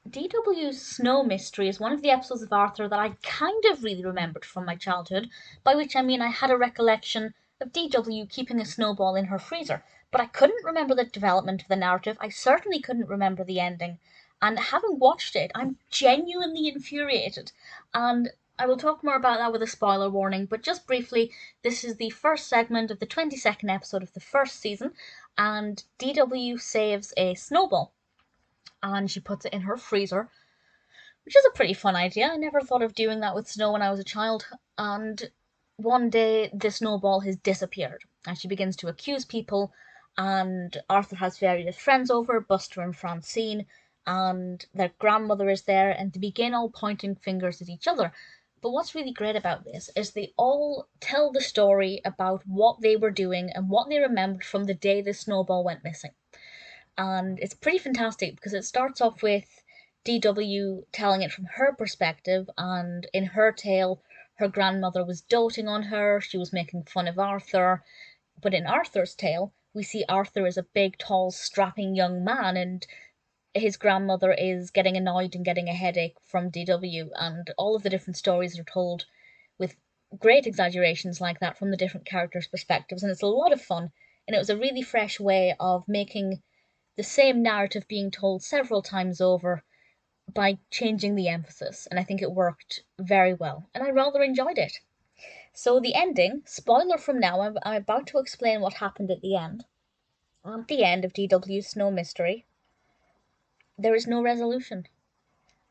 D.W.'s Snow Mystery is one of the episodes of Arthur that I kind of really remembered from my childhood, by which I mean I had a recollection of D.W. keeping a snowball in her freezer, but I couldn't remember the development of the narrative. I certainly couldn't remember the ending, and having watched it, I'm genuinely infuriated. And I will talk more about that with a spoiler warning, but just briefly, this is the first segment of the 22nd episode of the first season, and D.W. saves a snowball and she puts it in her freezer, which is a pretty fun idea. I never thought of doing that with snow when I was a child. And one day, the snowball has disappeared, and she begins to accuse people. And Arthur has various friends over, Buster and Francine, and their grandmother is there, and they begin all pointing fingers at each other. But what's really great about this is they all tell the story about what they were doing and what they remembered from the day the snowball went missing. And it's pretty fantastic because it starts off with D.W. telling it from her perspective, and in her tale, her grandmother was doting on her, she was making fun of Arthur. But in Arthur's tale, we see Arthur as a big, tall, strapping young man, and his grandmother is getting annoyed and getting a headache from D.W., and all of the different stories are told with great exaggerations like that from the different characters' perspectives, and it's a lot of fun, and it was a really fresh way of making the same narrative being told several times over by changing the emphasis, and I think it worked very well, and I rather enjoyed it. So the ending, spoiler from now, I'm about to explain what happened at the end. At the end of D.W.'s Snow Mystery, there is no resolution,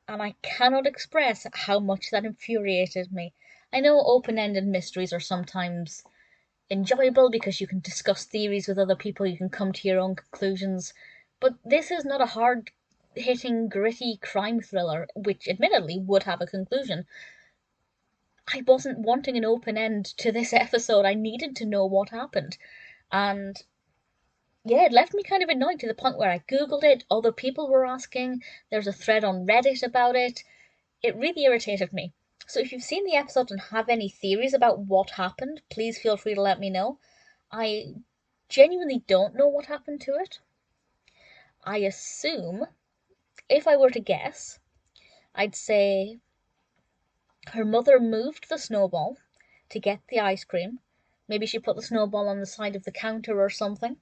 and I cannot express how much that infuriated me. I know open-ended mysteries are sometimes enjoyable because you can discuss theories with other people, you can come to your own conclusions, but this is not a hard-hitting, gritty crime thriller, which admittedly would have a conclusion. I wasn't wanting an open end to this episode. I needed to know what happened. And yeah, it left me kind of annoyed to the point where I googled it, other people were asking, there's a thread on Reddit about it. It really irritated me. So if you've seen the episode and have any theories about what happened, please feel free to let me know. I genuinely don't know what happened to it. I assume, if I were to guess, I'd say her mother moved the snowball to get the ice cream. Maybe she put the snowball on the side of the counter or something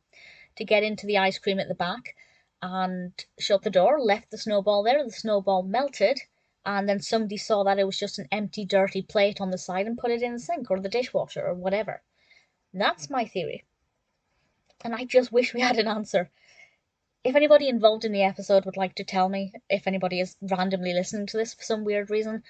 to get into the ice cream at the back, and shut the door, left the snowball there, the snowball melted, and then somebody saw that it was just an empty, dirty plate on the side and put it in the sink or the dishwasher or whatever. That's my theory. And I just wish we had an answer. If anybody involved in the episode would like to tell me, if anybody is randomly listening to this for some weird reason,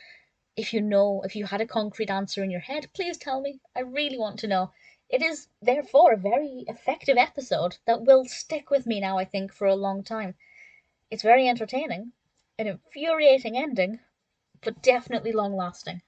if you had a concrete answer in your head, please tell me. I really want to know. It is, therefore, a very effective episode that will stick with me now, I think, for a long time. It's very entertaining, an infuriating ending, but definitely long-lasting.